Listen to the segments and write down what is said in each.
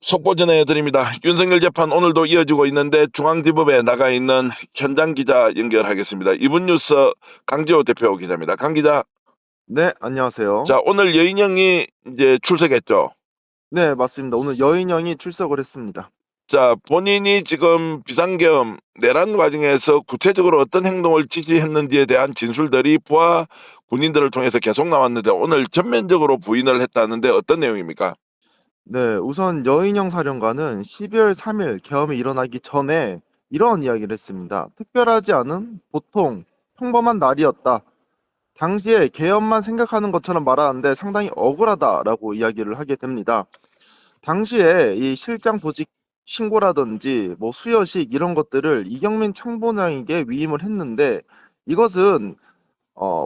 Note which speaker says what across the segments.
Speaker 1: 속보 전해드립니다. 윤석열 재판 오늘도 이어지고 있는데 중앙지법에 나가 있는 현장 기자 연결하겠습니다. 이분 뉴스 강지호 대표 기자입니다. 강 기자,
Speaker 2: 네, 안녕하세요.
Speaker 1: 자 오늘 여인영이 이제 출석했죠.
Speaker 2: 네, 맞습니다. 오늘 여인형이 출석을 했습니다.
Speaker 1: 자 본인이 지금 비상계엄 내란 과정에서 구체적으로 어떤 행동을 지시했는지에 대한 진술들이 부하 군인들을 통해서 계속 나왔는데 오늘 전면적으로 부인을 했다는데 어떤 내용입니까?
Speaker 2: 네, 우선 여인형 사령관은 12월 3일 계엄이 일어나기 전에 이런 이야기를 했습니다. 특별하지 않은 보통 평범한 날이었다. 당시에 계엄만 생각하는 것처럼 말하는데 상당히 억울하다라고 이야기를 하게 됩니다. 당시에 이 실장 보직 신고라든지 뭐 수여식 이런 것들을 이경민 참모장에게 위임을 했는데 이것은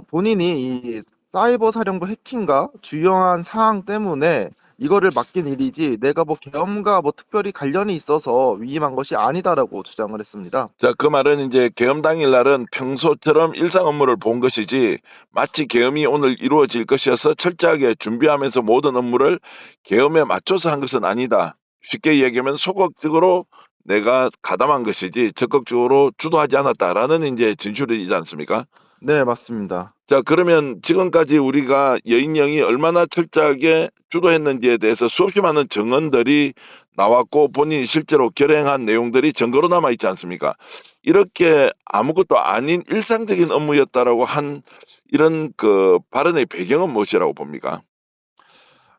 Speaker 2: 본인이 이 사이버 사령부 해킹과 주요한 사항 때문에 이거를 맡긴 일이지 내가 뭐 계엄과 뭐 특별히 관련이 있어서 위임한 것이 아니다라고 주장을 했습니다.
Speaker 1: 자, 그 말은 이제 계엄 당일날은 평소처럼 일상 업무를 본 것이지 마치 계엄이 오늘 이루어질 것이어서 철저하게 준비하면서 모든 업무를 계엄에 맞춰서 한 것은 아니다. 쉽게 얘기하면 소극적으로 내가 가담한 것이지 적극적으로 주도하지 않았다라는 이제 진술이지 않습니까?
Speaker 2: 네, 맞습니다.
Speaker 1: 자, 그러면 지금까지 우리가 여인영이 얼마나 철저하게 주도했는지에 대해서 수없이 많은 증언들이 나왔고 본인이 실제로 결행한 내용들이 증거로 남아 있지 않습니까? 이렇게 아무것도 아닌 일상적인 업무였다라고 한 이런 그 발언의 배경은 무엇이라고 봅니까?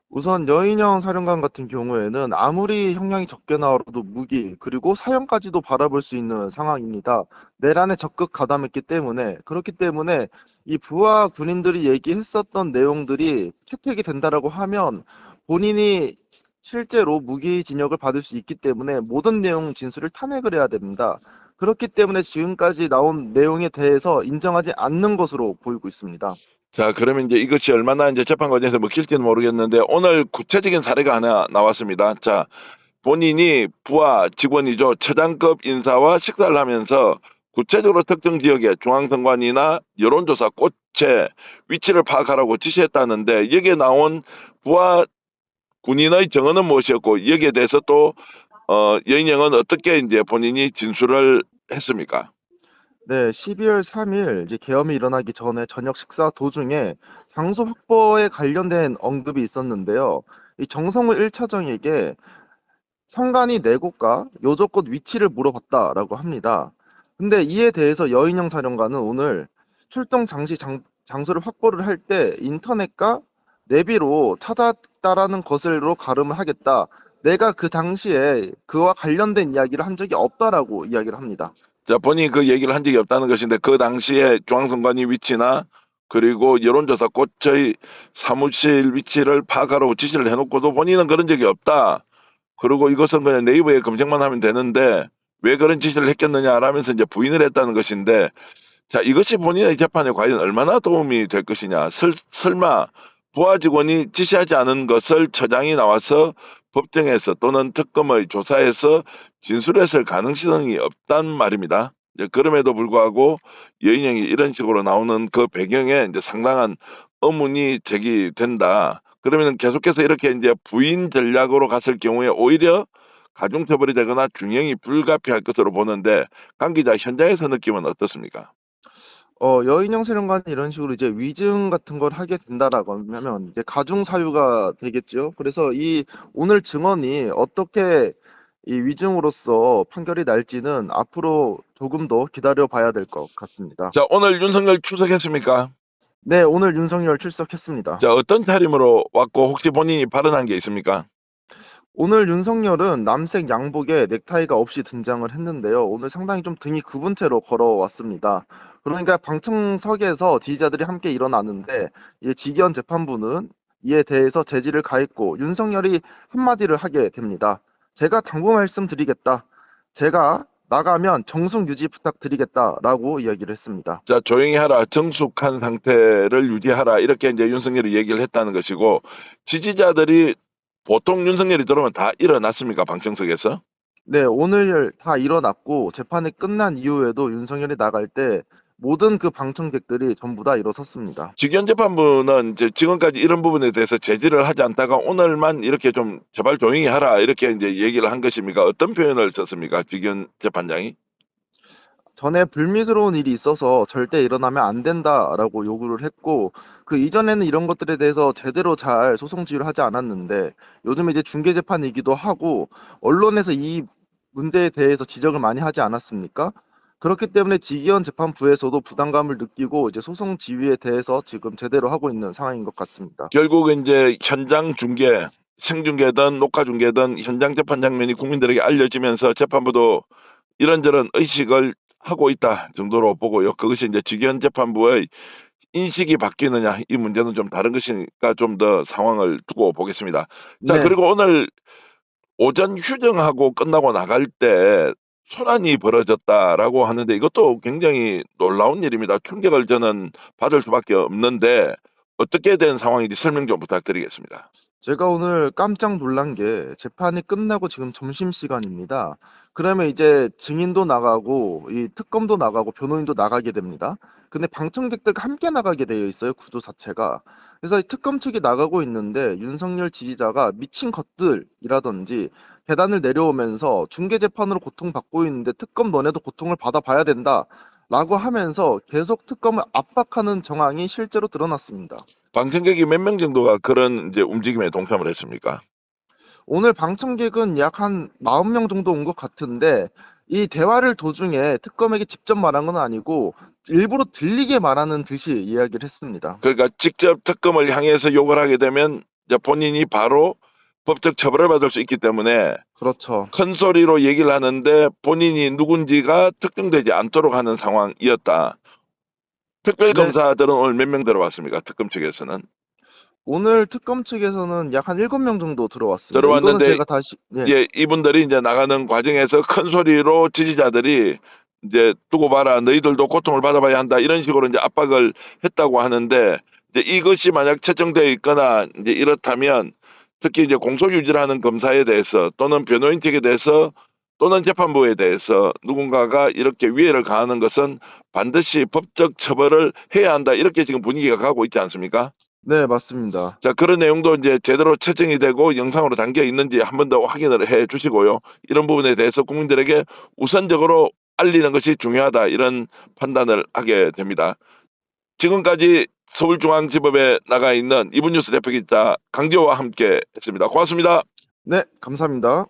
Speaker 2: 우선 여인형 사령관 같은 경우에는 아무리 형량이 적게 나와도 무기 그리고 사형까지도 바라볼 수 있는 상황입니다. 내란에 적극 가담했기 때문에 그렇기 때문에 이 부하 군인들이 얘기했었던 내용들이 채택이 된다라고 하면 본인이 실제로 무기징역을 받을 수 있기 때문에 모든 내용 진술을 탄핵을 해야 됩니다. 그렇기 때문에 지금까지 나온 내용에 대해서 인정하지 않는 것으로 보이고 있습니다.
Speaker 1: 자, 그러면 이제 이것이 얼마나 이제 재판 과정에서 먹힐지는 모르겠는데 오늘 구체적인 사례가 하나 나왔습니다. 자, 본인이 부하 직원이죠. 처장급 인사와 식사를 하면서 구체적으로 특정 지역의 중앙선관위나 여론조사 꽃의 위치를 파악하라고 지시했다는데 여기에 나온 부하 군인의 정언은 무엇이었고 여기에 대해서 또 여인영은 어떻게 이제 본인이 진술을 했습니까?
Speaker 2: 네, 12월 3일 이제 계엄이 일어나기 전에 저녁 식사 도중에 장소 확보에 관련된 언급이 있었는데요. 이 정성우 1차장에게 성관이 네 곳과 요적곳 위치를 물어봤다라고 합니다. 근데 이에 대해서 여인영 사령관은 오늘 출동 장소를 확보를 할 때 인터넷과 내비로 찾았다라는 것으로 가름을 하겠다. 내가 그 당시에 그와 관련된 이야기를 한 적이 없다라고 이야기를 합니다.
Speaker 1: 자, 본인이 그 얘기를 한 적이 없다는 것인데 그 당시에 중앙선관위 위치나 그리고 여론조사 꽃의 사무실 위치를 파악하라고 지시를 해놓고도 본인은 그런 적이 없다. 그리고 이것은 그냥 네이버에 검색만 하면 되는데 왜 그런 지시를 했겠느냐라면서 이제 부인을 했다는 것인데 자, 이것이 본인의 재판에 과연 얼마나 도움이 될 것이냐. 설마 부하 직원이 지시하지 않은 것을 처장이 나와서 법정에서 또는 특검의 조사에서 진술했을 가능성이 없단 말입니다. 이제 그럼에도 불구하고 여인형이 이런 식으로 나오는 그 배경에 이제 상당한 의문이 제기된다. 그러면 계속해서 이렇게 이제 부인 전략으로 갔을 경우에 오히려 가중처벌이 되거나 중형이 불가피할 것으로 보는데 강 기자 현장에서 느낌은 어떻습니까?
Speaker 2: 여인형 사령관이 이런 식으로 이제 위증 같은 걸 하게 된다라고 하면 이제 가중 사유가 되겠죠. 그래서 이 오늘 증언이 어떻게 이 위증으로서 판결이 날지는 앞으로 조금 더 기다려 봐야 될 것 같습니다.
Speaker 1: 자, 오늘 윤석열 출석했습니까?
Speaker 2: 네, 오늘 윤석열 출석했습니다.
Speaker 1: 자, 어떤 차림으로 왔고 혹시 본인이 발언한 게 있습니까?
Speaker 2: 오늘 윤석열은 남색 양복에 넥타이가 없이 등장을 했는데요. 오늘 상당히 좀 등이 굽은 채로 걸어왔습니다. 그러니까 방청석에서 지지자들이 함께 일어나는데 이 지기현 재판부는 이에 대해서 제지를 가했고 윤석열이 한마디를 하게 됩니다. 제가 당부 말씀드리겠다. 제가 나가면 정숙 유지 부탁드리겠다라고 이야기를 했습니다.
Speaker 1: 자, 조용히 하라, 정숙한 상태를 유지하라 이렇게 이제 윤석열이 얘기를 했다는 것이고 지지자들이 보통 윤석열이 들어오면 다 일어났습니까? 방청석에서?
Speaker 2: 네, 오늘 다 일어났고 재판이 끝난 이후에도 윤석열이 나갈 때 모든 그 방청객들이 전부 다 일어섰습니다.
Speaker 1: 직위원 재판부는 이제 지금까지 이런 부분에 대해서 제지를 하지 않다가 오늘만 이렇게 좀 제발 조용히 하라 이렇게 이제 얘기를 한 것입니까? 어떤 표현을 썼습니까? 직위원 재판장이?
Speaker 2: 전에 불미스러운 일이 있어서 절대 일어나면 안 된다라고 요구를 했고, 그 이전에는 이런 것들에 대해서 제대로 잘 소송 지휘를 하지 않았는데, 요즘 이제 중계재판이기도 하고, 언론에서 이 문제에 대해서 지적을 많이 하지 않았습니까? 그렇기 때문에 지기현 재판부에서도 부담감을 느끼고 이제 소송 지휘에 대해서 지금 제대로 하고 있는 상황인 것 같습니다.
Speaker 1: 결국 이제 현장 중계, 생중계든 녹화 중계든 현장 재판 장면이 국민들에게 알려지면서 재판부도 이런저런 의식을 하고 있다 정도로 보고요. 그것이 이제 직위원 재판부의 인식이 바뀌느냐 이 문제는 좀 다른 것이니까 좀 더 상황을 두고 보겠습니다. 자,
Speaker 2: 네,
Speaker 1: 그리고 오늘 오전 휴정하고 끝나고 나갈 때 소란이 벌어졌다라고 하는데 이것도 굉장히 놀라운 일입니다. 충격을 저는 받을 수밖에 없는데 어떻게 된 상황인지 설명 좀 부탁드리겠습니다.
Speaker 2: 제가 오늘 깜짝 놀란 게 재판이 끝나고 지금 점심시간입니다. 그러면 이제 증인도 나가고 이 특검도 나가고 변호인도 나가게 됩니다. 근데 방청객들과 함께 나가게 되어 있어요, 구조 자체가. 그래서 이 특검 측이 나가고 있는데 윤석열 지지자가 미친 것들이라든지 계단을 내려오면서 중계재판으로 고통받고 있는데 특검 너네도 고통을 받아봐야 된다. 라고 하면서 계속 특검을 압박하는 정황이 실제로 드러났습니다.
Speaker 1: 방청객이 몇 명 정도가 그런 이제 움직임에 동참을 했습니까?
Speaker 2: 오늘 방청객은 약 한 40명 정도 온 것 같은데 이 대화를 도중에 특검에게 직접 말한 건 아니고 일부러 들리게 말하는 듯이 이야기를 했습니다.
Speaker 1: 그러니까 직접 특검을 향해서 욕을 하게 되면 이제 본인이 바로 법적 처벌을 받을 수 있기 때문에
Speaker 2: 그렇죠.
Speaker 1: 큰 소리로 얘기를 하는데 본인이 누군지가 특정되지 않도록 하는 상황이었다.
Speaker 2: 네,
Speaker 1: 특별검사들은 오늘 몇 명 들어왔습니까? 특검 측에서는.
Speaker 2: 오늘 특검 측에서는 약 한 7명 정도 들어왔습니다. 이거는
Speaker 1: 들어왔는데
Speaker 2: 제가 다시, 네,
Speaker 1: 예, 이분들이 이제 나가는 과정에서 큰 소리로 지지자들이 이제 두고 봐라, 너희들도 고통을 받아봐야 한다 이런 식으로 이제 압박을 했다고 하는데 이제 이것이 만약 채정되어 있거나 이제 이렇다면 특히 이제 공소유지를 하는 검사에 대해서 또는 변호인 측에 대해서 또는 재판부에 대해서 누군가가 이렇게 위해를 가하는 것은 반드시 법적 처벌을 해야 한다 이렇게 지금 분위기가 가고 있지 않습니까?
Speaker 2: 네, 맞습니다.
Speaker 1: 자, 그런 내용도 이제 제대로 채정이 되고 영상으로 담겨 있는지 한 번 더 확인을 해 주시고요. 이런 부분에 대해서 국민들에게 우선적으로 알리는 것이 중요하다. 이런 판단을 하게 됩니다. 지금까지 서울중앙지법에 나가 있는 이분뉴스 대표기자 강지호와 함께 했습니다. 고맙습니다.
Speaker 2: 네, 감사합니다.